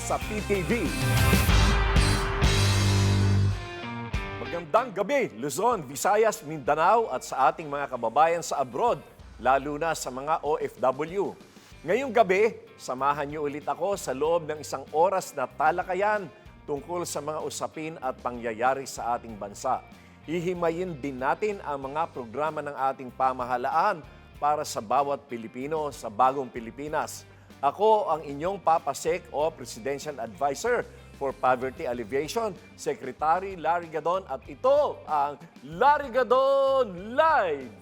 sa PTV. Magandang gabi, Luzon, Visayas, Mindanao at sa ating mga kababayan sa abroad, lalo na sa mga OFW. Ngayong gabi, samahan niyo ulit ako sa loob ng isang oras na talakayan tungkol sa mga usapin at pangyayari sa ating bansa. Hihimayin din natin ang mga programa ng ating pamahalaan para sa bawat Pilipino sa bagong Pilipinas. Ako ang inyong Papa Sec o Presidential Advisor for Poverty Alleviation, Secretary Larry Gadon, at ito ang Larry Gadon Live!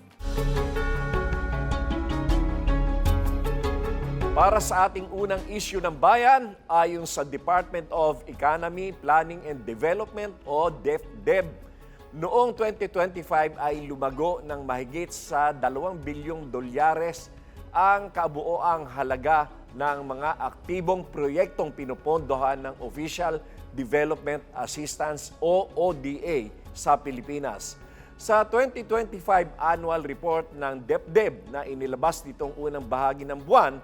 Para sa ating unang issue ng bayan, ayon sa Department of Economy, Planning and Development o DepDev, noong 2025 ay lumago ng mahigit sa 2 bilyong dolyares ang kabuoang halaga ng mga aktibong proyektong pinupondohan ng Official Development Assistance o ODA sa Pilipinas. Sa 2025 annual report ng DepDev na inilabas nitong unang bahagi ng buwan,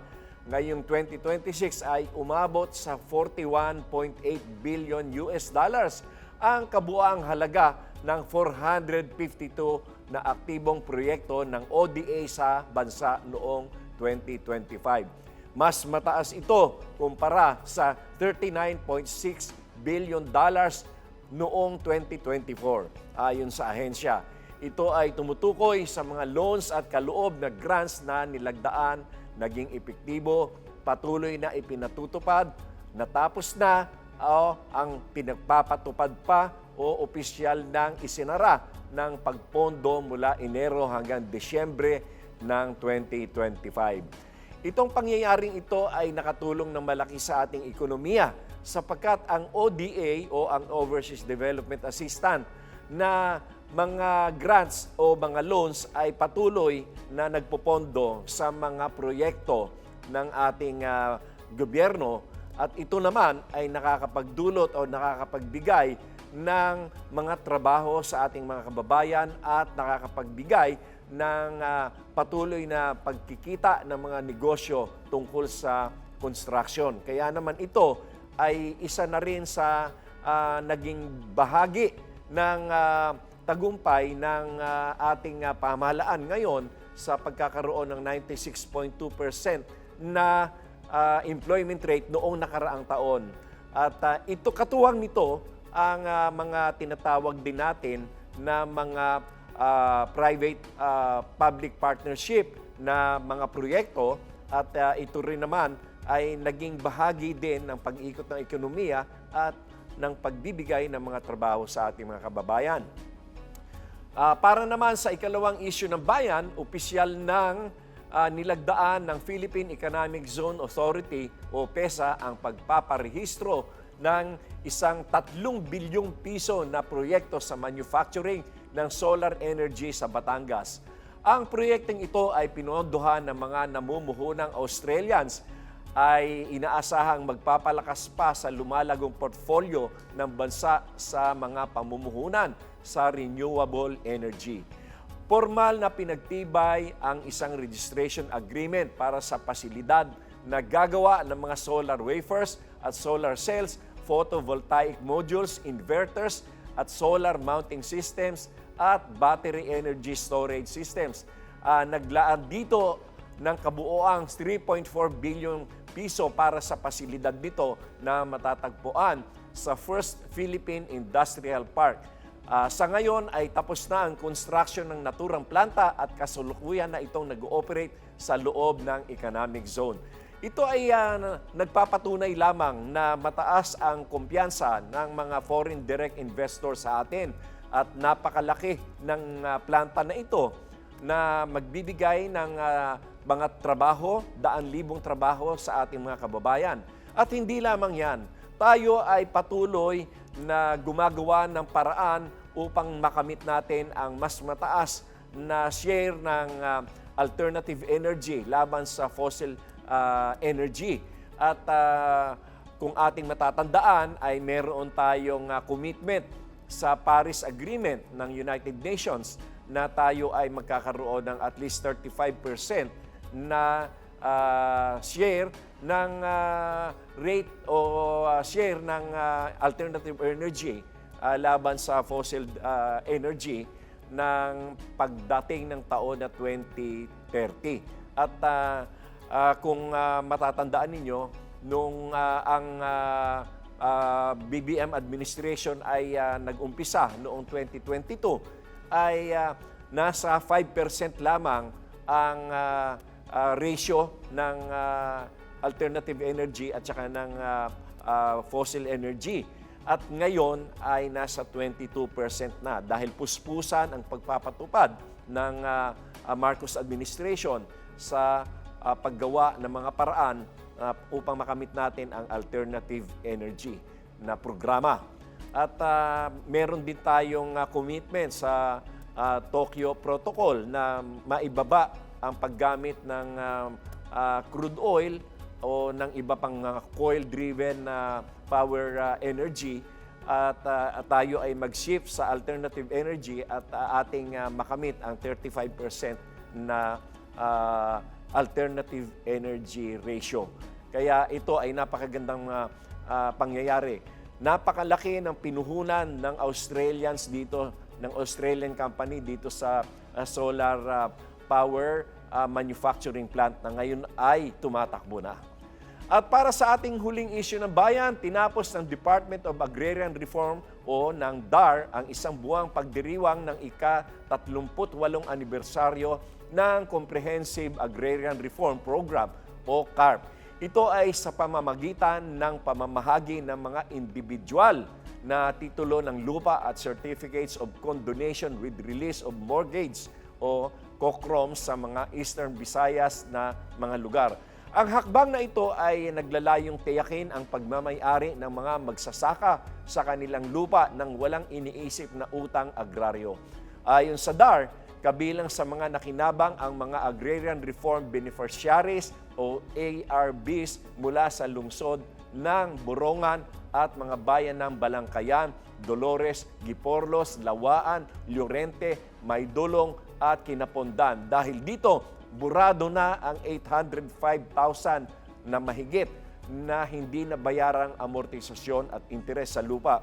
ngayong 2026 ay umabot sa 41.8 billion US dollars ang kabuoang halaga ng 452 na aktibong proyekto ng ODA sa bansa noong 2025. Mas mataas ito kumpara sa 39.6 billion dollars noong 2024. Ayon sa ahensya, ito ay tumutukoy sa mga loans at kaloob na grants na nilagdaan, naging epektibo, patuloy na ipinatutupad, natapos na o ang pinagpapatupad pa o opisyal nang isinara ng pagpondo mula Enero hanggang Desyembre ng 2025. Itong pangyayaring ito ay nakatulong ng malaki sa ating ekonomiya sapagkat ang ODA o ang Overseas Development Assistant na mga grants o mga loans ay patuloy na nagpopondo sa mga proyekto ng ating gobyerno at ito naman ay nakakapagdulot o nakakapagbigay ng mga trabaho sa ating mga kababayan at nakakapagbigay ng patuloy na pagkikita ng mga negosyo tungkol sa construction. Kaya naman ito ay isa na rin sa naging bahagi ng tagumpay ng ating pamahalaan ngayon sa pagkakaroon ng 96.2% na employment rate noong nakaraang taon. At ito katuwang nito ang mga tinatawag din natin na mga private-public partnership na mga proyekto at ito rin naman ay naging bahagi din ng pag-ikot ng ekonomiya at ng pagbibigay ng mga trabaho sa ating mga kababayan. Para naman sa ikalawang issue ng bayan, opisyal ng nilagdaan ng Philippine Economic Zone Authority o PEZA ang pagpaparehistro ng isang 3 bilyong piso na proyekto sa manufacturing ng solar energy sa Batangas. Ang proyektong ito ay pinondohan ng mga namumuhunang Australians ay inaasahang magpapalakas pa sa lumalagong portfolio ng bansa sa mga pamumuhunan sa renewable energy. Formal na pinagtibay ang isang registration agreement para sa pasilidad na gagawa ng mga solar wafers at solar cells, photovoltaic modules, inverters at solar mounting systems at battery energy storage systems. Naglaan dito ng kabuoang 3.4 billion piso para sa pasilidad nito na matatagpuan sa First Philippine Industrial Park. Sa ngayon ay tapos na ang construction ng naturang planta at kasalukuyan na itong nag-ooperate sa loob ng economic zone. Ito ay nagpapatunay lamang na mataas ang kumpiyansa ng mga foreign direct investors sa atin at napakalaki ng planta na ito na magbibigay ng mga trabaho, 100,000 trabaho sa ating mga kababayan. At hindi lamang yan, tayo ay patuloy na gumagawa ng paraan upang makamit natin ang mas mataas na share ng alternative energy laban sa fossil energy. At kung ating matatandaan ay meron tayong commitment sa Paris Agreement ng United Nations na tayo ay magkakaroon ng at least 35% na share rate o share ng alternative energy laban sa fossil energy ng pagdating ng taon na 2030. At kung matatandaan ninyo, nung ang BBM administration ay nag-umpisa noong 2022, ay nasa 5% lamang ang ratio ng alternative energy at saka ng fossil energy. At ngayon ay nasa 22% na dahil puspusan ang pagpapatupad ng Marcos administration sa paggawa ng mga paraan upang makamit natin ang alternative energy na programa. At meron din tayong commitment sa Tokyo Protocol na maibaba ang paggamit ng crude oil o ng iba pang coal-driven power energy at tayo ay mag-shift sa alternative energy at ating makamit ang 35% na alternative energy ratio. Kaya ito ay napakagandang pangyayari. Napakalaki ng pinuhunan ng Australians dito, ng Australian company dito sa solar power manufacturing plant na ngayon ay tumatakbo na. At para sa ating huling issue ng bayan, tinapos ng Department of Agrarian Reform o ng DAR ang isang buwang pagdiriwang ng ika-38 anibersaryo ng Comprehensive Agrarian Reform Program o CARP. Ito ay sa pamamagitan ng pamamahagi ng mga individual na titulo ng lupa at certificates of condonation with release of mortgage o COCROM sa mga Eastern Visayas na mga lugar. Ang hakbang na ito ay naglalayong tiyakin ang pagmamay-ari ng mga magsasaka sa kanilang lupa nang walang iniisip na utang agraryo. Ayon sa DAR, kabilang sa mga nakinabang ang mga Agrarian Reform Beneficiaries o ARBs mula sa lungsod ng Borongan at mga bayan ng Balangkayan, Dolores, Giporlos, Lawaan, Llorente, Maydulong at Kinapondan. Dahil dito, burado na ang 805,000 na mahigit na hindi nabayarang amortisasyon at interes sa lupa.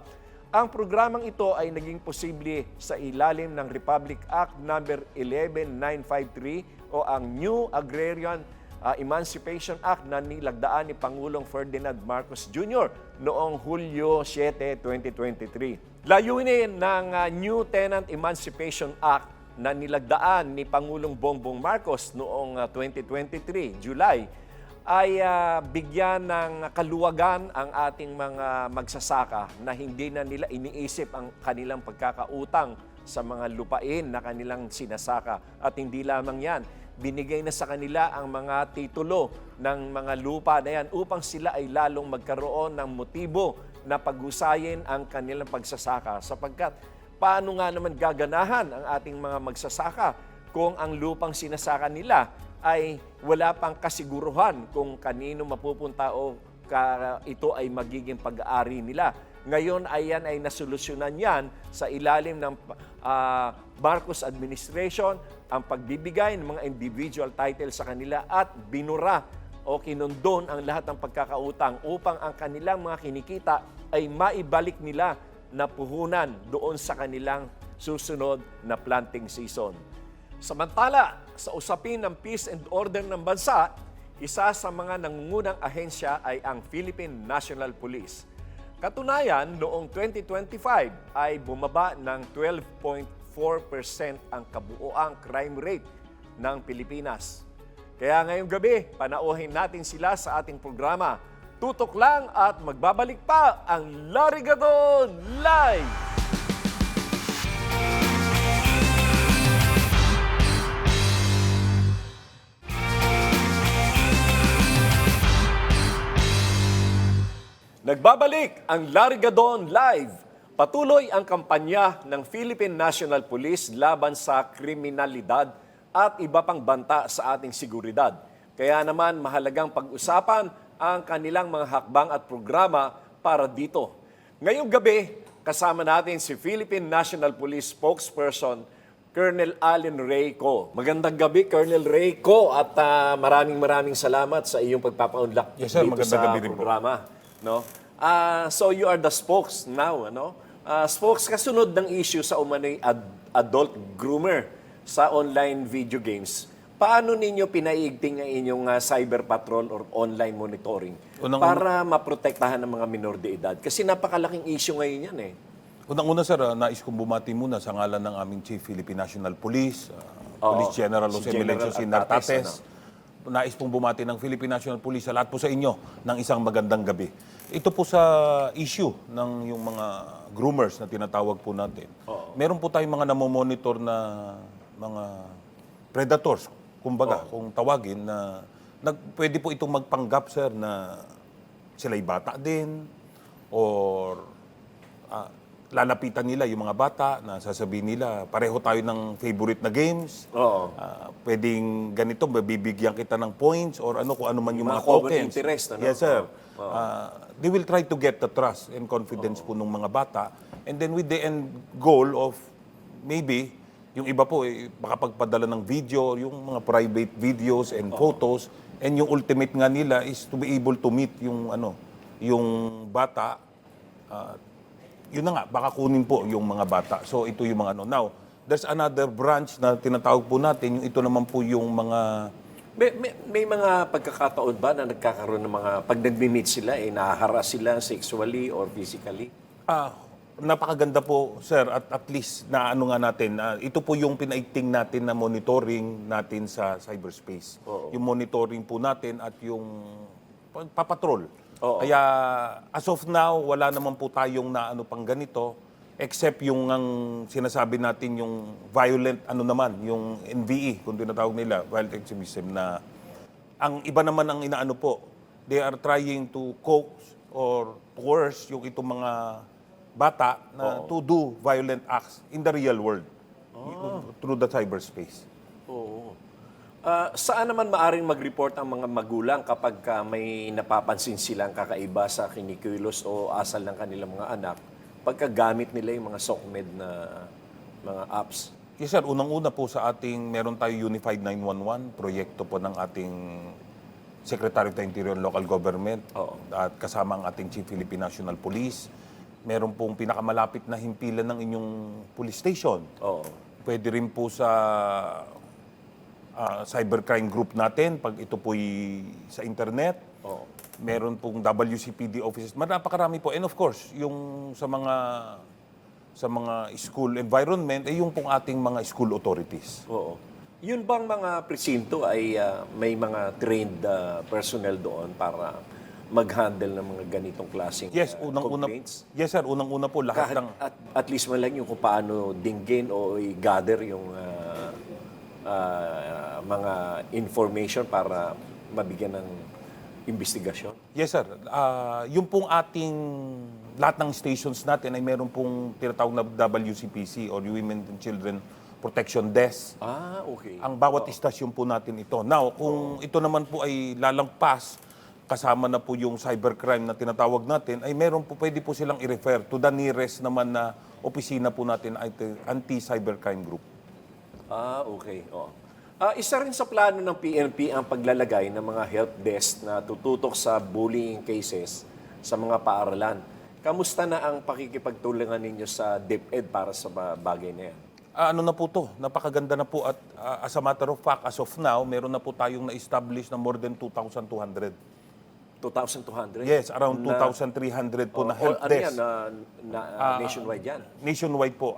Ang programang ito ay naging posible sa ilalim ng Republic Act No. 11953 o ang New Agrarian Emancipation Act na nilagdaan ni Pangulong Ferdinand Marcos Jr. noong Hulyo 7, 2023. Layunin ng New Tenant Emancipation Act na nilagdaan ni Pangulong Bongbong Marcos noong 2023, July, ay bigyan ng kaluwagan ang ating mga magsasaka na hindi na nila iniisip ang kanilang pagkakautang sa mga lupain na kanilang sinasaka. At hindi lamang yan, binigay na sa kanila ang mga titulo ng mga lupa na yan upang sila ay lalong magkaroon ng motibo na pag-usayin ang kanilang pagsasaka sapagkat paano nga naman gaganahan ang ating mga magsasaka kung ang lupang sinasaka nila ay wala pang kasiguruhan kung kanino mapupunta o ito ay magiging pag-aari nila. Ngayon ay yan ay nasolusyonan yan sa ilalim ng Marcos administration ang pagbibigay ng mga individual title sa kanila at binura o kinondon ang lahat ng pagkakautang upang ang kanilang mga kinikita ay maibalik nila na puhunan doon sa kanilang susunod na planting season. Samantala, sa usapin ng peace and order ng bansa, isa sa mga nangungunang ahensya ay ang Philippine National Police. Katunayan, noong 2025 ay bumaba ng 12.4% ang kabuuang crime rate ng Pilipinas. Kaya ngayong gabi, panauhin natin sila sa ating programa. Tutok lang at magbabalik pa ang Larigadon Live! Nagbabalik ang Larigadon Live. Patuloy ang kampanya ng Philippine National Police laban sa kriminalidad at iba pang banta sa ating seguridad. Kaya naman mahalagang pag-usapan ang kanilang mga hakbang at programa para dito. Ngayong gabi, kasama natin si Philippine National Police spokesperson Colonel Allen Reyco. Magandang gabi, Colonel Reyco, at maraming salamat sa iyong pagpapaunlak Yes, sir. dito Magandang sa gabi rin po. programa. No? So you are the spokes now, ano? Spokes kasunod ng issue sa umano'y adult groomer sa online video games. Paano ninyo pinaiigting ang inyong cyber patrol or online monitoring para maprotektahan ng mga minor de edad? Kasi napakalaking issue ngayon yan eh. Unang-una, sir, nais kong bumati muna sa ngalan ng aming Chief Philippine National Police, Police General Jose Melencio Sinartates. Nais pong bumati ng Philippine National Police sa lahat po sa inyo ng isang magandang gabi. Ito po sa issue ng yung mga groomers na tinatawag po natin. Meron po tayong mga namomonitor na mga predators, kumbaga, kung tawagin, na pwede po itong magpanggap, sir, na sila'y bata din or lalapitan nila yung mga bata na sasabihin nila, pareho tayo ng favorite na games. Pwedeng ganito, bibigyan kita ng points or ano, kung ano man yung mga common tokens. interest, ano? Yes, sir. They will try to get the trust and confidence po ng mga bata. And then with the end goal of maybe, yung iba po, makapagpadala ng video, yung mga private videos and photos. And yung ultimate nga nila is to be able to meet yung, yung bata. Yun na nga, baka kunin po yung mga bata. So ito yung mga Now, there's another branch na tinatawag po natin, yung ito naman po yung mga... May mga pagkakataon ba na nagkakaroon ng mga, pag nagmi-meet sila, nahaharas sila sexually or physically? Napakaganda po, sir, at least na ano nga natin, ito po yung pinaigting natin na monitoring natin sa cyberspace. Yung monitoring po natin at yung papatrol. Kaya as of now, wala naman po tayong naano pang ganito, except yung ang sinasabi natin yung violent, yung NVE, kung tinatawag nila, violent extremism, na ang iba naman ang inaano po, they are trying to coax or coerce yung itong mga bata na to do violent acts in the real world through the cyberspace. Saan naman maaring mag-report ang mga magulang kapag may napapansin silang kakaiba sa kinikilos o asal ng kanilang mga anak pagkagamit nila yung mga SOCMED na mga apps? Yes, sir. Unang-una po sa ating, meron tayo Unified 911, proyekto po ng ating Secretary of the Interior and Local Government at kasama ang ating Chief Philippine National Police. Meron pong pinakamalapit na himpilan ng inyong police station. Pwede rin po sa cybercrime group natin, pag ito po'y sa internet. Meron pong WCPD offices. Napakarami po. And of course, yung sa mga school environment, yung pong ating mga school authorities. Yun bang mga presinto ay may mga trained personnel doon para mag-handle ng mga ganitong klaseng complaints? Yes, sir. Unang-una po lahat ng... At least man lang yung kung paano dinggin o i-gather yung mga information para mabigyan ng investigasyon? Yes, sir. Yung pong ating lahat ng stations natin ay meron pong tinatawag na WCPC or Women and Children Protection Desk. Okay. Ang bawat istasyon po natin ito. Now, kung ito naman po ay lalampas, kasama na po yung cybercrime na tinatawag natin, ay meron po, pwede po silang i-refer to the nearest naman na opisina po natin, anti-cybercrime group. Okay. Isa rin sa plano ng PNP ang paglalagay ng mga help desk na tututok sa bullying cases sa mga paaralan. Kamusta na ang pakikipagtulungan ninyo sa DepEd para sa bagay na yan? Ano na po to? Napakaganda na po at as a matter of fact, as of now, meron na po tayong na-establish na more than 2,200. 2,200? Yes, around 2,300 po na help desk. Nationwide yan? Nationwide po.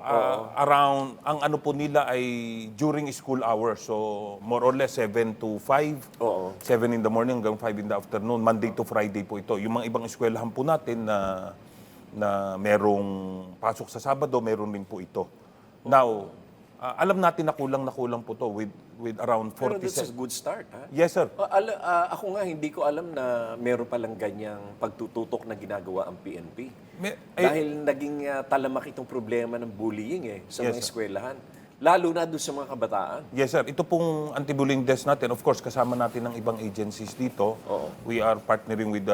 Around, ang ano po nila ay during school hours. So, more or less 7 to 5. 7 in the morning hanggang 5 in the afternoon. Monday to Friday po ito. Yung mga ibang eskwelahan po natin na merong pasok sa Sabado, meron din po ito. Now, alam natin na kulang po to with around 47. Pero that's a good start, ha? Yes, sir. Ako nga, hindi ko alam na meron palang ganyang pagtututok na ginagawa ang PNP. Dahil naging talamak itong problema ng bullying sa mga eskwelahan. Lalo na doon sa mga kabataan. Yes, sir. Ito pong anti-bullying desk natin, of course, kasama natin ng ibang agencies dito. We are partnering with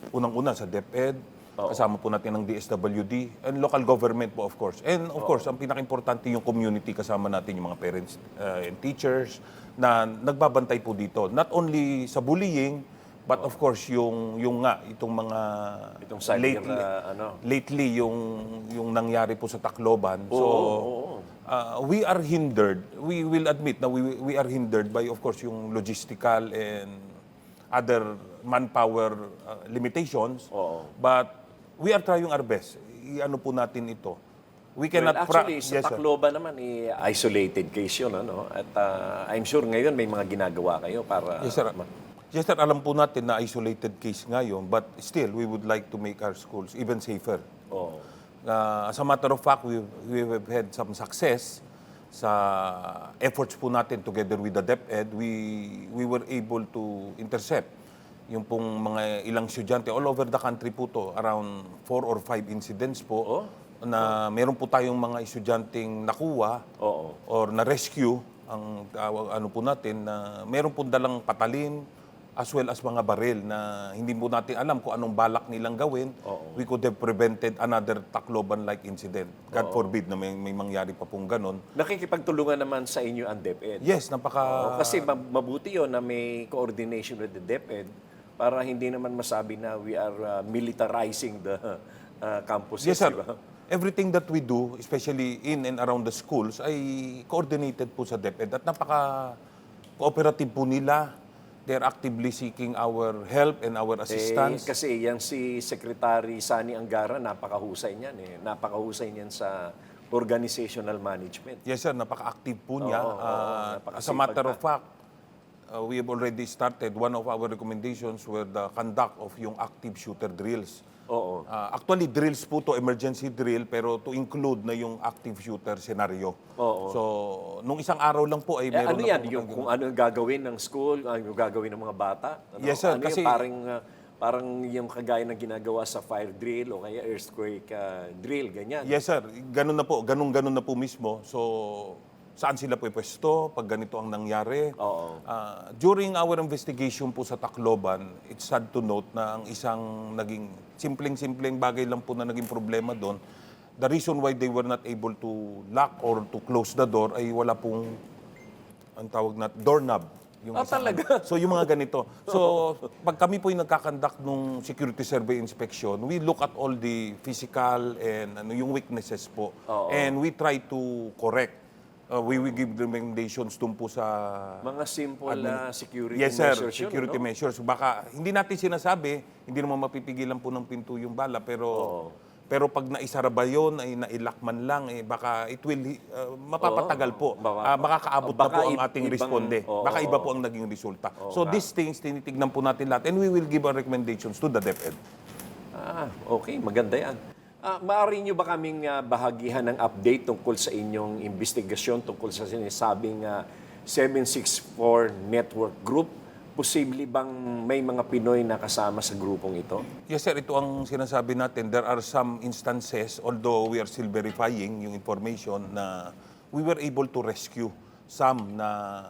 unang-una sa DepEd, Kasama po natin ang DSWD and local government po, of course. And of course, ang pinaka-importante yung community, kasama natin yung mga parents and teachers na nagbabantay po dito. Not only sa bullying, but of course yung nga itong mga Itong cyber lately yung nangyari po sa Tacloban. We are hindered. We will admit na we are hindered by, of course, yung logistical and other manpower limitations. But we are trying our best. I-ano po natin ito. We Well, cannot actually, sa Yes, sir. Tacloban naman, isolated case yun. Ano? At I'm sure ngayon may mga ginagawa kayo para... Yes, sir. Yes, sir. Alam po natin na isolated case ngayon, but still, we would like to make our schools even safer. Oo. As a matter of fact, we have had some success sa efforts po natin together with the DepEd. We were able to intercept yung pong mga ilang estudyante all over the country po to, around 4 or 5 incidents po na meron po tayong mga estudyanteng nakuha or na-rescue ang ano po natin na meron po dalang patalim as well as mga baril na hindi po natin alam kung anong balak nilang gawin. We could have prevented another Tacloban-like incident. God forbid na may mangyari pa pong ganon. Nakikipagtulungan naman sa inyo ang DepEd. Yes, Kasi mabuti yun na may coordination with the DepEd para hindi naman masabi na we are militarizing the campuses. Yes, sir. Diba? Everything that we do, especially in and around the schools, ay coordinated po sa DepEd at napaka-cooperative po nila. They're actively seeking our help and our assistance. Kasi yan si Secretary Sani Angara, napakahusay niyan eh. Napakahusay niyan sa organizational management. Yes, sir. Napaka-active po niya. As a matter of fact, we have already started. One of our recommendations were the conduct of yung active shooter drills. Actually, drills po to, emergency drill, pero to include na yung active shooter scenario. So, nung isang araw lang po ay meron ano yan? Kung ano yung gagawin ng school, ano yung gagawin ng mga bata? Ano? Yes, sir. Ano Kasi parang yung kagaya ng ginagawa sa fire drill o kaya earthquake drill, ganyan. yes, sir. Ganun na po. Ganun na po mismo. So, saan sila pwesto pag ganito ang nangyari. During our investigation po sa Tacloban, it's sad to note na ang isang naging simpleng-simpleng bagay lang po na naging problema doon, the reason why they were not able to lock or to close the door ay wala pong, ang tawag na, doorknob. Yung talaga? So, yung mga ganito. So, pag kami po yung nagkakandak nung security survey inspection, we look at all the physical and yung weaknesses po. And we try to correct. We will give recommendations dun po sa... Mga simple security Yes, sir. measures yun, Security no? measures. Baka hindi natin sinasabi, hindi naman mapipigilan po ng pinto yung bala, pero pag naisara ba yun, ay nailak man lang, baka it will, mapapatagal po. Makakaabot na po ang ating responde. Baka iba po ang naging resulta. So these things, tinitignan po natin lahat and we will give our recommendations to the DepEd. Okay. Maganda yan. Maaari nyo ba kaming bahagihan ng update tungkol sa inyong investigasyon tungkol sa sinasabing 764 Network Group? Posible bang may mga Pinoy na kasama sa grupong ito? Yes, sir. Ito ang sinasabi natin. There are some instances, although we are still verifying yung information, na we were able to rescue some na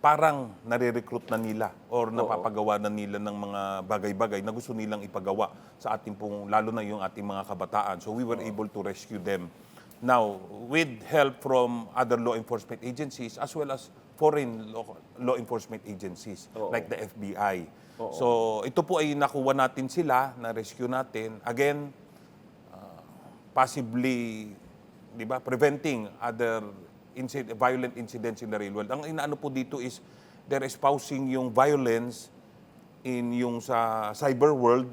parang nare-recruit na nila or napapagawa na nila ng mga bagay-bagay na gusto nilang ipagawa sa ating pong, lalo na yung ating mga kabataan. So we were able to rescue them. Now, with help from other law enforcement agencies as well as foreign law enforcement agencies like the FBI. So ito po ay nakuha natin sila, na-rescue natin. Again, possibly, di ba, preventing other violent incidents in the real world. Ang inaano po dito is they're espousing yung violence in yung sa cyber world,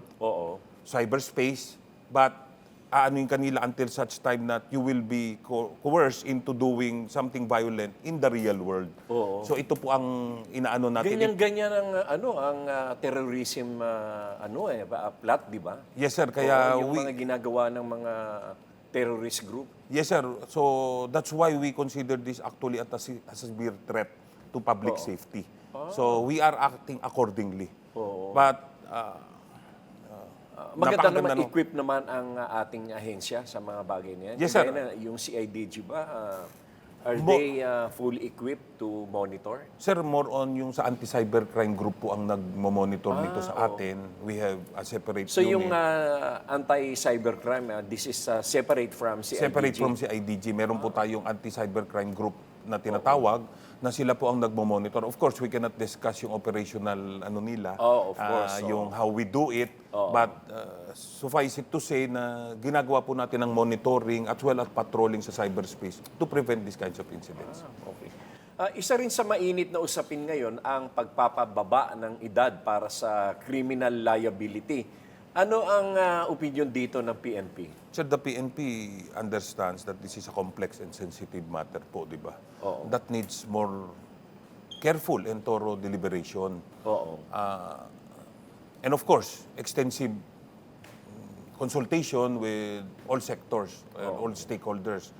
cyberspace, but aanuin kanila until such time that you will be coerced into doing something violent in the real world. So ito po ang inaano natin. Ganyan ang terrorism plot, di ba? Yes, sir. Kaya yung mga ginagawa ng mga terrorist group. Yes, sir. So that's why we consider this actually as a severe threat to public safety. So we are acting accordingly. But maganda naman, equip naman ang ating ahensya sa mga bagay na yan. Yes, sir. Yung CIDG ba, Are they fully equipped to monitor? Sir, more on yung sa anti-cybercrime group po ang nagmo-monitor nito sa atin. We have a separate So unit. yung anti-cybercrime, this is separate from CIDG? Separate from CIDG. Meron po tayong anti-cybercrime group na tinatawag na sila po ang nagmo-monitor. Of course, we cannot discuss yung operational nila, Of course. yung how we do it. But suffice it to say na ginagawa po natin ang monitoring as well as patrolling sa cyberspace to prevent these kinds of incidents. Okay. Isa rin sa mainit na usapin ngayon ang pagpapababa ng edad para sa criminal liability. Ano ang opinion dito ng PNP? Sir, the PNP understands that this is a complex and sensitive matter po, di ba? That needs more careful and thorough deliberation. Oo. And of course, extensive consultation with all sectors and all stakeholders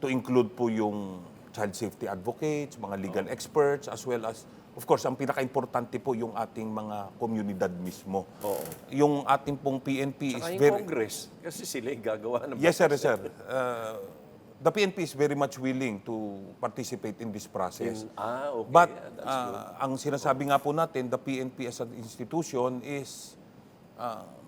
to include po yung child safety advocates, mga legal experts, as well as, of course, ang pinaka-importante po yung ating mga komunidad mismo. Yung ating pong PNP Saka is yung very... Congress, kasi sila yung gagawa ng Yes, sir, sir. The PNP is very much willing to participate in this process. Okay. But That's good. ang sinasabi nga po natin, the PNP as an institution is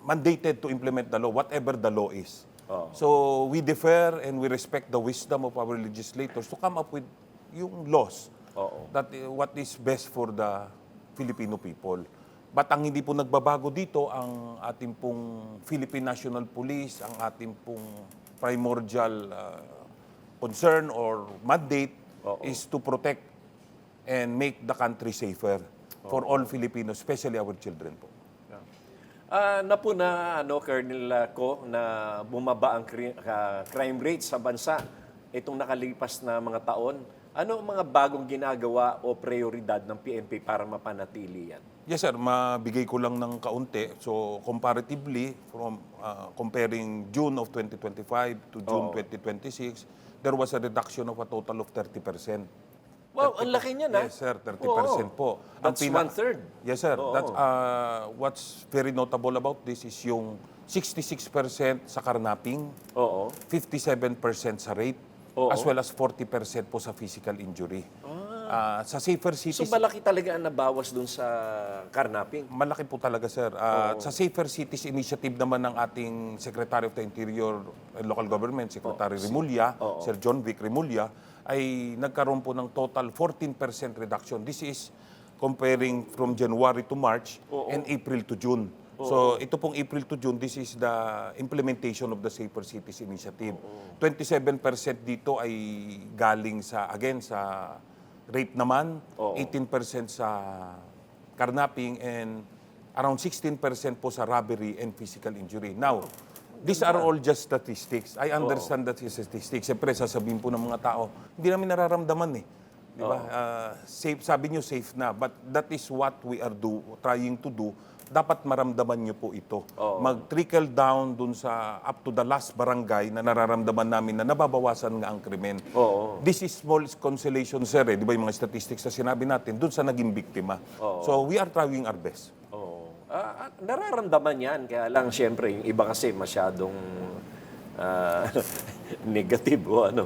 mandated to implement the law, whatever the law is. So we defer and we respect the wisdom of our legislators to come up with yung laws that what is best for the Filipino people. But ang hindi po nagbabago dito, ang ating pong Philippine National Police, ang ating pong primordial concern or mandate is to protect and make the country safer for all Filipinos, especially our children po. Napuna, Colonel Ko, na bumaba ang crime rate sa bansa itong nakalipas na mga taon. Ano ang mga bagong ginagawa o prioridad ng PNP para mapanatili yan? Yes, sir. Mabigay ko lang ng kaunti. So, comparatively, from comparing June of 2025 to June 2026, there was a reduction of a total of 30%. Wow, ang laki niyan, ha? Yes, sir. 30% po. That's one-third. Yes, sir. That's, what's very notable about this is yung 66% sa karnaping, 57% sa rape, as well as 40% po sa physical injury. Sa safer cities... So malaki talaga ang nabawas dun sa karnaping? Malaki po talaga, sir. Sa Safer Cities Initiative naman ng ating Secretary of the Interior and Local Government, Secretary Remulla, Sir John Vic Remulla, ay nagkaroon po ng total 14% reduction. This is comparing from January to March and April to June. So ito pong April to June, this is the implementation of the Safer Cities Initiative. 27% dito ay galing sa, again, sa rape naman, 18% sa karnaping, and around 16% po sa robbery and physical injury. Now, these are all just statistics. I understand that is statistics. Siyempre, sasabihin po ng mga tao, hindi namin nararamdaman eh. Di ba? Safe, sabi nyo safe na. But that is what we are trying to do. Dapat maramdaman nyo po ito. Mag-trickle down dun sa up to the last barangay na nararamdaman namin na nababawasan nga ang krimen. This is small consolation, sir. Di ba yung mga statistics na sinabi natin dun sa naging biktima. So we are trying our best. Nararamdaman yan. Kaya lang, siyempre, yung iba kasi masyadong negative o ano.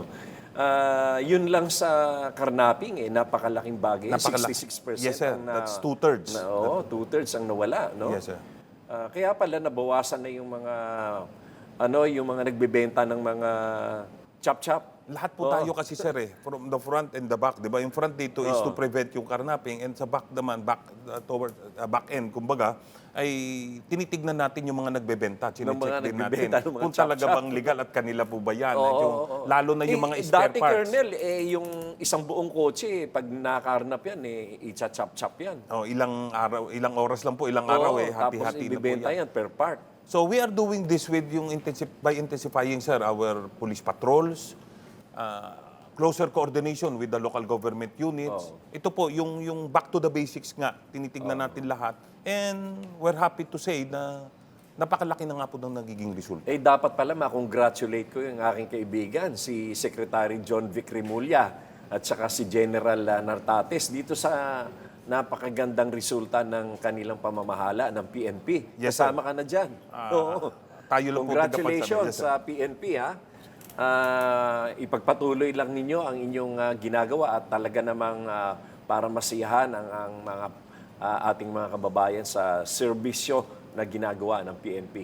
Yun lang sa karnaping, napakalaking bagay. 66%. Yes, sir. That's two-thirds. Two-thirds ang nawala. No? Yes, sir. Kaya pala nabawasan na yung mga, yung mga nagbebenta ng mga chop-chop. Lahat po tayo kasi, sir, from the front and the back, di ba? Yung front dito is to prevent yung karnaping, and sa back naman, toward back end, kumbaga, ay tinitignan natin yung mga nagbebenta. Chinecheck din natin kung talaga bang legal at kanila po ba yan. Lalo na yung mga spare dati, parts. Colonel, yung isang buong kotse, pag nakarnap yan, i-chop-chop yan. Ilang araw, ilang oras lang po, ilang araw hati-hati tapos na po ibibenta yan per part. So we are doing this with yung by intensifying, sir, our police patrols, closer coordination with the local government units. Ito po, yung back to the basics nga, tinitignan natin lahat. And we're happy to say na napakalaki na nga po ng nagiging resulta. Dapat pala ma-congratulate ko yung aking kaibigan, si Secretary John Vic Remulla at saka si General Nartates dito sa napakagandang resulta ng kanilang pamamahala ng PNP. Yes, Kasama ka na dyan. Tayo lang po Congratulations sa PNP, ha? ipagpatuloy lang ninyo ang inyong ginagawa at talaga namang para masiyahan ang mga ating mga kababayan sa serbisyo na ginagawa ng PNP.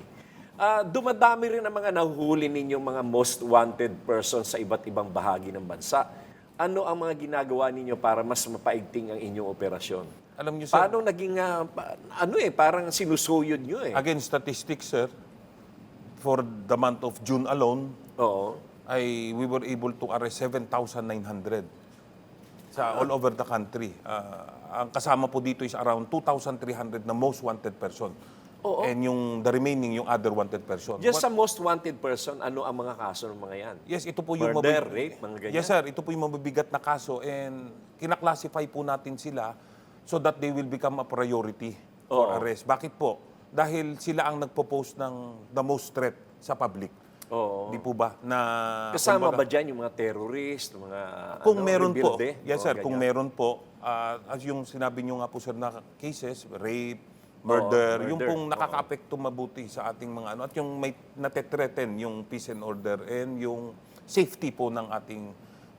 Dumadami rin ang mga nahuhuli ninyong mga most wanted persons sa iba't ibang bahagi ng bansa. Ano ang mga ginagawa ninyo para mas mapaigting ang inyong operasyon? Alam niyo, sir, Paano naging, parang sinusuyod nyo eh? again, statistics, sir, for the month of June alone, Oo. we were able to arrest 7,900 sa all over the country. Ang kasama po dito is around 2,300 na most wanted person. Oo. And the remaining, yung other wanted person. Just sa most wanted person, ano ang mga kaso ng mga yan? Yes, ito po yung Murder, rape, mga ganyan? Yes, sir. Ito po yung mabibigat na kaso and kinaklasify po natin sila so that they will become a priority for arrest. Bakit po? Dahil sila ang nagpo-post ng the most threat sa public. Oo. Di po ba? Na, Kasama kumbaga, ba dyan yung mga terrorist, mga kung meron po, rebelde? yes, sir, kung ganyan. meron po, as yung sinabi nyo nga po, sir, na cases, rape, murder, yung murder. pong nakaka-apekto mabuti sa ating mga ano, at yung may natetreten yung peace and order and yung safety po ng ating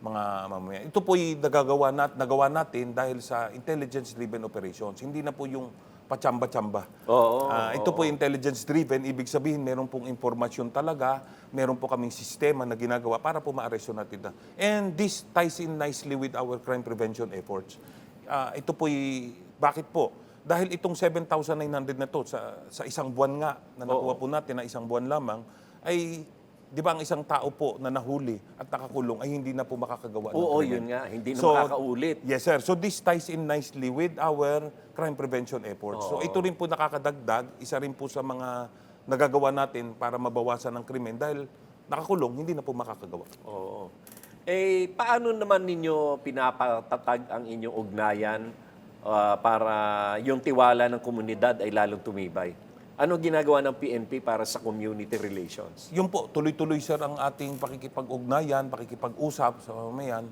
mga mamamayan. Ito po yung nagawa natin dahil sa intelligence-driven operations. Hindi na po yung pachamba-chamba. Oo, Ito po intelligence-driven, ibig sabihin meron pong informasyon talaga, meron po kaming sistema na ginagawa para po maaresto natin na. And this ties in nicely with our crime prevention efforts. Ito po bakit po? Dahil itong 7,900 na to sa isang buwan nga na nakuha po natin na isang buwan lamang ay di ba ang isang tao po na nahuli at nakakulong ay hindi na po makakagawa ng Oo, krimen. yun nga. Hindi na makakaulit. Yes, sir. So this ties in nicely with our crime prevention efforts. So ito rin po nakakadagdag, isa rin po sa mga nagagawa natin para mabawasan ng krimen dahil nakakulong, hindi na po makakagawa. Oo. Paano naman ninyo pinapatatag ang inyong ugnayan para yung tiwala ng komunidad ay lalong tumibay? Ano ginagawa ng PNP para sa community relations? Yun po, tuloy-tuloy, sir, ang ating pakikipag-ugnayan, pakikipag-usap sa mamamayan.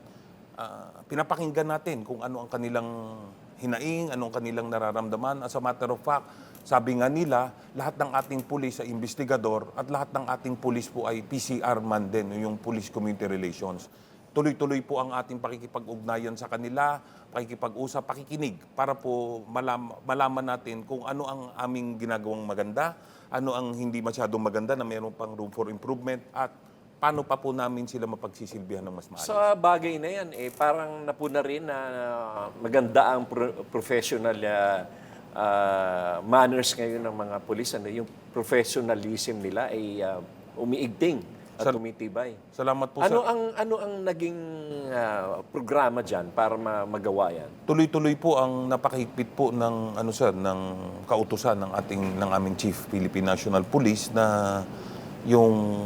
Pinapakinggan natin kung ano ang kanilang hinaing, ano ang kanilang nararamdaman. As a matter of fact, sabi nga nila, lahat ng ating pulis ay investigador at lahat ng ating pulis po ay PCR man din, yung Police Community Relations. Tuloy-tuloy po ang ating pakikipag-ugnayan sa kanila, pakikipag-usap, pakikinig para po malaman natin kung ano ang aming ginagawang maganda, ano ang hindi masyadong maganda na mayroon pang room for improvement at paano pa po namin sila mapagsisilbihan ng mas maayos. Sa bagay na yan, parang napuna rin na maganda ang professional manners ngayon ng mga pulis. Yung professionalism nila ay umiigting at tumitibay. Salamat po, Ano sir. ang naging programa diyan para magawa yan? Tuloy-tuloy po ang napakahigpit po ng ng kautusan ng aming Chief Philippine National Police na yung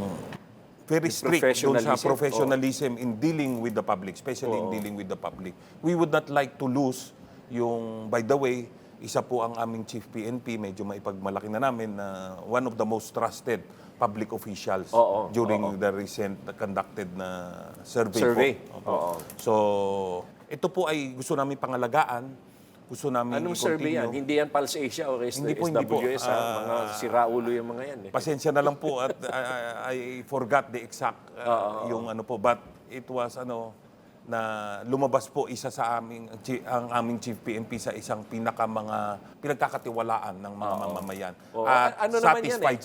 very strict doon sa professionalism in dealing with the public, especially in dealing with the public. We would not like to lose by the way, isa po ang aming Chief PNP, medyo maipagmalaki na namin na one of the most trusted public officials during the recent conducted na survey. Po. Oo. So, ito po ay gusto namin pangalagaan, gusto namin Anong i-continue. survey yan? Hindi yan Pulse Asia o Hindi po, hindi po. SWS, mga siraulo yung mga yan. Pasensya na lang po at I forgot the exact yung po, but it was na lumabas po isa sa ang aming Chief PNP sa isang mga pinagkakatiwalaan ng mga mamamayan. At Ano naman yan, satisfied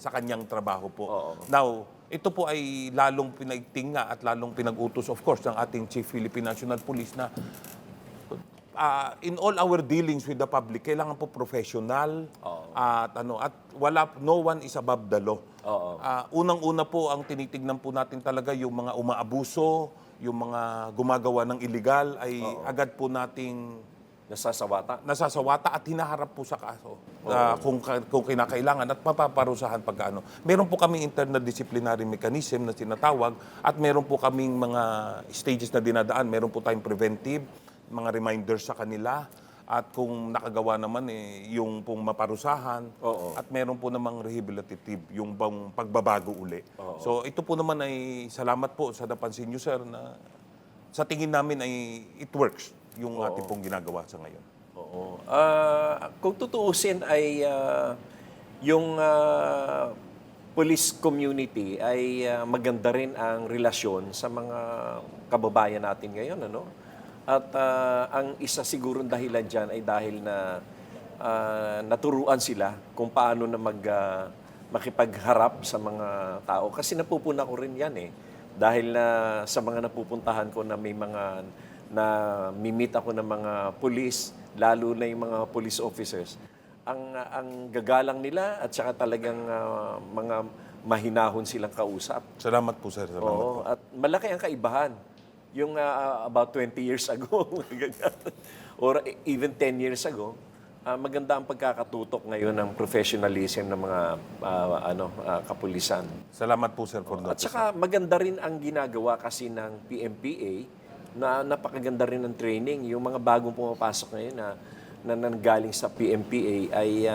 sa kanyang trabaho po. Now, ito po ay lalong pinaigting nga at lalong pinag-utos of course ng ating Chief Philippine National Police na in all our dealings with the public, kailangan po professional at no one is above the law. Unang-una po ang tinitignan po natin talaga yung mga umaabuso, yung mga gumagawa ng illegal ay agad po nating nasasawata at hinaharap po sa kaso kung kinakailangan at mapaparusahan pagkaano. Meron po kaming internal disciplinary mechanism na tinatawag at meron po kaming mga stages na dinadaan. Meron po tayong preventive, mga reminders sa kanila at kung nakagawa naman yung pong maparusahan at meron po namang rehabilitative, yung bang pagbabago uli. So ito po naman ay salamat po sa napansin nyo, sir, na sa tingin namin ay it works yung ating pong ginagawa sa ngayon. Kung tutuusin ay yung police community ay maganda rin ang relasyon sa mga kababayan natin ngayon, ano? At ang isa sigurong dahilan diyan ay dahil na naturuan sila kung paano na makipagharap sa mga tao. Kasi napupuna ko rin yan eh. Dahil sa mga napupuntahan ko na may mga na mimit ako ng mga police, lalo na yung mga police officers, ang gagalang nila at saka talagang mga mahinahon silang kausap. Salamat po, sir. Salamat po. Oo, at malaki ang kaibahan. Yung about 20 years ago, ganyan, or even 10 years ago, maganda ang pagkakatutok ngayon ng professionalism ng mga kapulisan. Salamat po, sir, for At notice. saka maganda rin ang ginagawa kasi ng PMPA na napakaganda rin ng training. Yung mga bagong pumapasok ngayon na nanggaling sa PMPA ay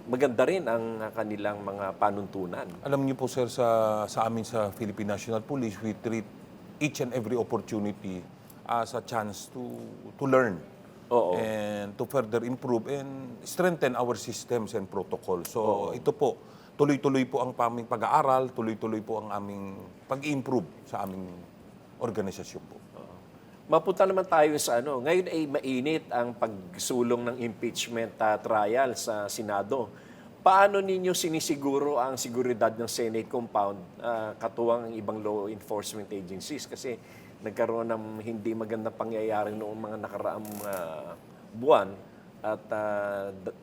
maganda rin ang kanilang mga panuntunan. Alam niyo po, sir, sa amin sa Philippine National Police, we treat each and every opportunity as a chance to learn. Oo. And to further improve and strengthen our systems and protocols. So ito po, tuloy-tuloy po ang aming pag-aaral, tuloy-tuloy po ang aming pag-improve sa aming organisasyon po. Mapunta naman tayo sa ano. Ngayon ay mainit ang pagsulong ng impeachment trial sa Senado. Paano ninyo sinisiguro ang seguridad ng Senate compound katuwang ang ibang law enforcement agencies? Kasi nagkaroon ng hindi magandang pangyayari noong mga nakaraang buwan at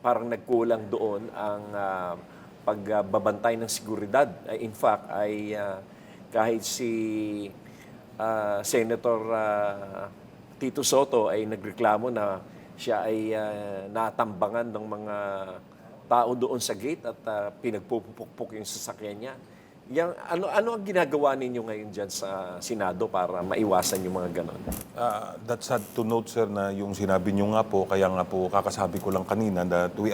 parang nagkulang doon ang pagbabantay ng seguridad. In fact, ay kahit si Senator Tito Soto ay nagreklamo na siya ay natambangan ng mga tao doon sa gate at pinagpupukpok yung sasakyan niya. Ano ang ginagawa ninyo ngayon dyan sa Senado para maiwasan yung mga ganon? That's sad to note, sir, na yung sinabi niyo nga po, kaya nga po kakasabi ko lang kanina that we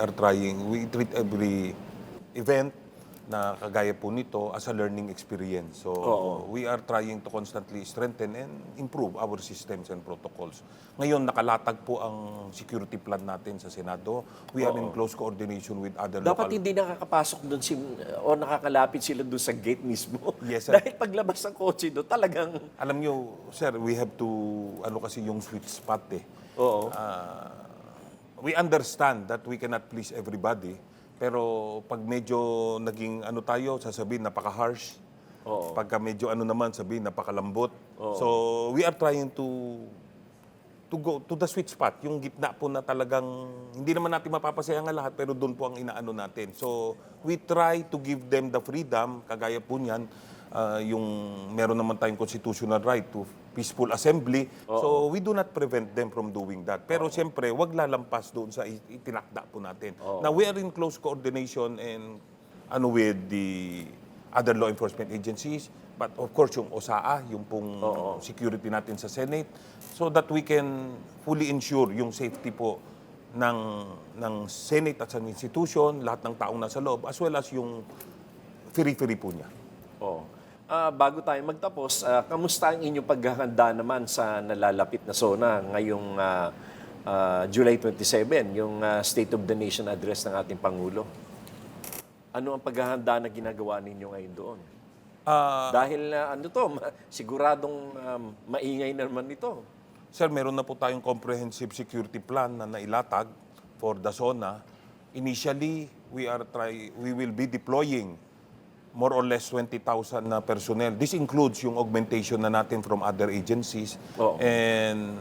treat every event na kagaya po nito as a learning experience. So we are trying to constantly strengthen and improve our systems and protocols. Ngayon, nakalatag po ang security plan natin sa Senado. We are in close coordination with other Dapat local... hindi nakakapasok doon o nakakalapit sila doon sa gate mismo. Yes, sir. Dahil paglabas ng kotse doon, talagang... Alam nyo, sir, we have to, kasi yung sweet spot eh. Oo. We understand that we cannot please everybody, pero pag medyo naging tayo, sasabihin napaka-harsh. Oo. Pagka medyo naman, sabihin napakalambot. So we are trying to go to the sweet spot, yung gitna po na talagang hindi naman natin mapapasaya ang lahat, pero doon po ang inaano natin. So we try to give them the freedom, kagaya po niyan, yung meron naman tayong constitutional right to peaceful assembly. So we do not prevent them from doing that. Pero siyempre, wag lalampas doon sa itinakda po natin. Now we are in close coordination and with the other law enforcement agencies, but of course yung OSAA, yung pong security natin sa Senate, so that we can fully ensure yung safety po ng Senate at sa institution, lahat ng taong nasa loob, as well as yung free-free po niya. Bago tayo magtapos, kamusta ang inyong paghahanda naman sa nalalapit na SONA ngayong July 27, yung State of the Nation address ng ating Pangulo? Ano ang paghahanda na ginagawa ninyo ngayon doon? Dahil siguradong maingay naman ito. Sir, meron na po tayong comprehensive security plan na nailatag for the SONA. Initially, we will be deploying more or less 20,000 na personnel. This includes yung augmentation na natin from other agencies. And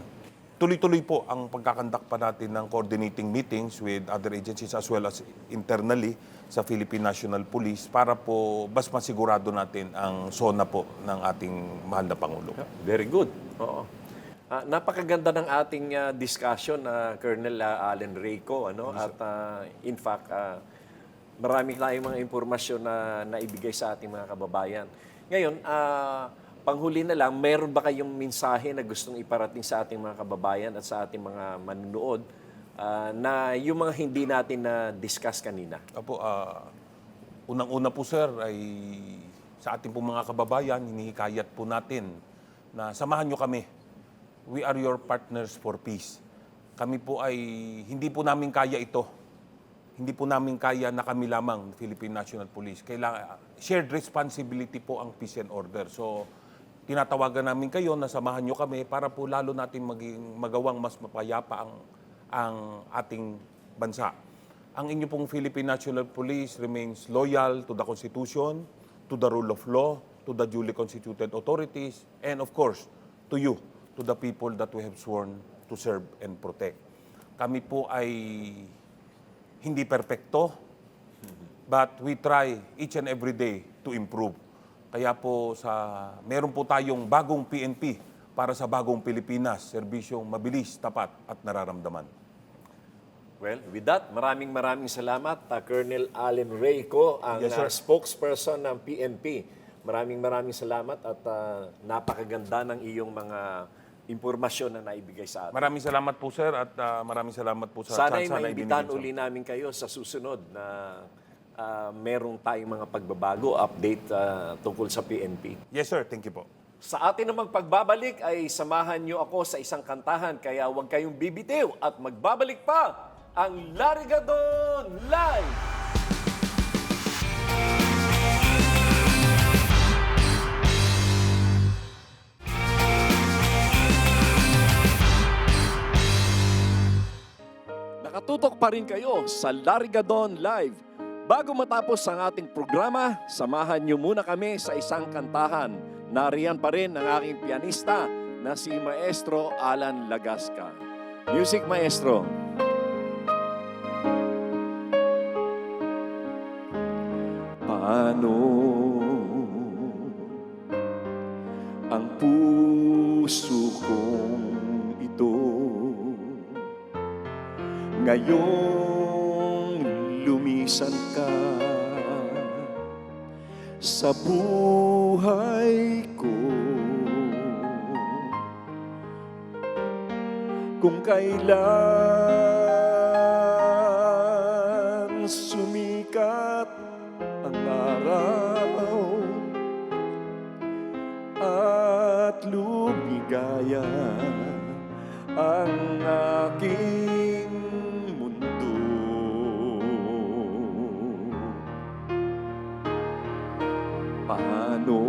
tuloy-tuloy po ang pagkakandak pa natin ng coordinating meetings with other agencies as well as internally sa Philippine National Police para po mas masigurado natin ang SONA po ng ating mahal na Pangulo. Very good. Oo. Napakaganda ng ating discussion, Colonel Allen Reyco. At in fact, marami tayong mga impormasyon na naibigay sa ating mga kababayan. Ngayon, panghuli na lang, meron ba kayong mensahe na gustong iparating sa ating mga kababayan at sa ating mga manunood na yung mga hindi natin na-discuss kanina? Apo, unang-una po, sir, ay sa ating po mga kababayan, hinihikayat po natin na samahan nyo kami. We are your partners for peace. Kami po ay, hindi po namin kaya ito hindi po namin kaya na kami lamang, Philippine National Police. Kailangan, shared responsibility po ang peace and order. So, tinatawagan namin kayo na samahan nyo kami para po lalo natin magawang mas mapayapa ang ating bansa. Ang inyo pong Philippine National Police remains loyal to the Constitution, to the rule of law, to the duly constituted authorities, and of course, to you, to the people that we have sworn to serve and protect. Kami po ay hindi perpekto, but we try each and every day to improve. Kaya po meron po tayong bagong PNP para sa bagong Pilipinas, serbisyong mabilis, tapat at nararamdaman. Well, with that, maraming salamat, Colonel Allen Reyco, ang Yes, sir. spokesperson ng PNP. Maraming salamat at napakaganda ng iyong mga impormasyon na naibigay sa atin. Maraming salamat po, sir, at maraming salamat po sa Sana ay chance na maimbitahan ibinigay uli namin kayo sa susunod na merong tayong mga pagbabago, update tungkol sa PNP. Yes, sir. Thank you po. Sa atin namang pagbabalik ay samahan niyo ako sa isang kantahan, kaya huwag kayong bibitiw at magbabalik pa ang Larigadon Live! Nakatutok pa rin kayo sa Larigadon Live. Bago matapos ang ating programa, samahan niyo muna kami sa isang kantahan. Nariyan pa rin ang aking pianista na si Maestro Alan Lagasca. Music, Maestro. Paano ang puso kong ito ngayong lumisan ka sa buhay ko? Kung kailan sumikat ang araw at lumigaya ang aking mundo, paano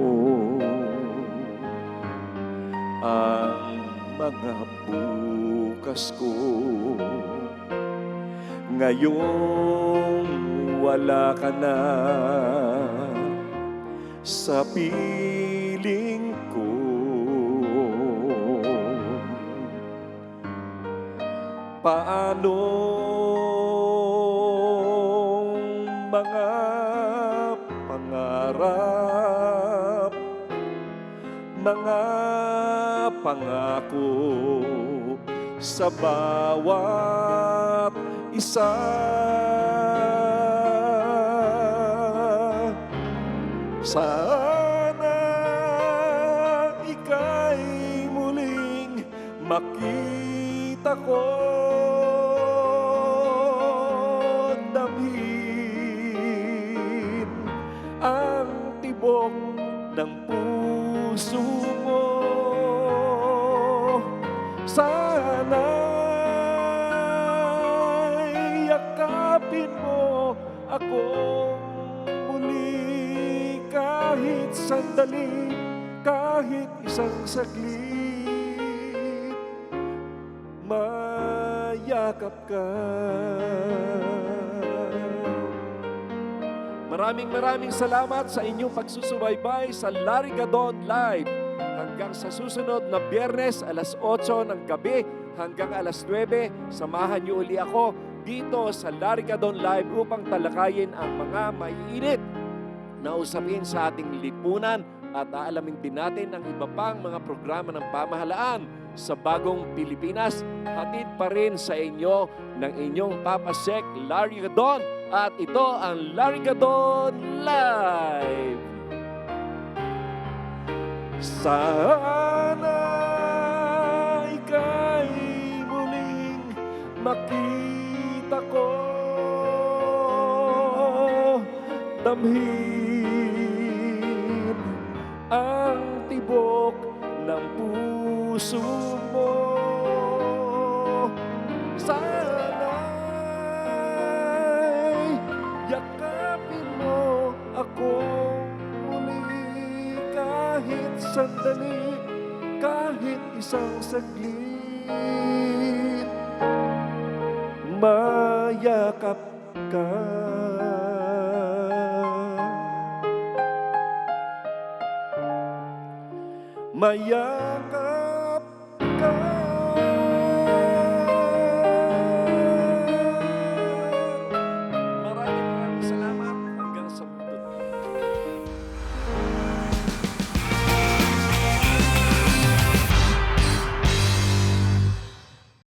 ang mga bukas ko ngayong wala ka na sa piling ko? Paano mga pangarap, mga pangako sa bawat isa? Sana ika'y muling makita ko, damhin ang tibok ng puso mo. Sana'y yakapin mo akong muli, kahit sandali, kahit isang saglit, mayakap ka. Maraming salamat sa inyong pagsusubaybay sa Larigadon Live. Hanggang sa susunod na Biyernes, alas 8 ng gabi hanggang alas 9, samahan niyo uli ako dito sa Larigadon Live upang talakayin ang mga maiinit na usapin sa ating lipunan at aalamin din natin ang iba pang mga programa ng pamahalaan sa bagong Pilipinas. Hatid pa rin sa inyo ng inyong Papa Sec Larigadon, at ito ang Larigadon Live. Sana ika'y muling makita ko, damhin ang tibok ng puso mo. Sana'y sandali, kahit isang saglit, mayakap ka. Mayakap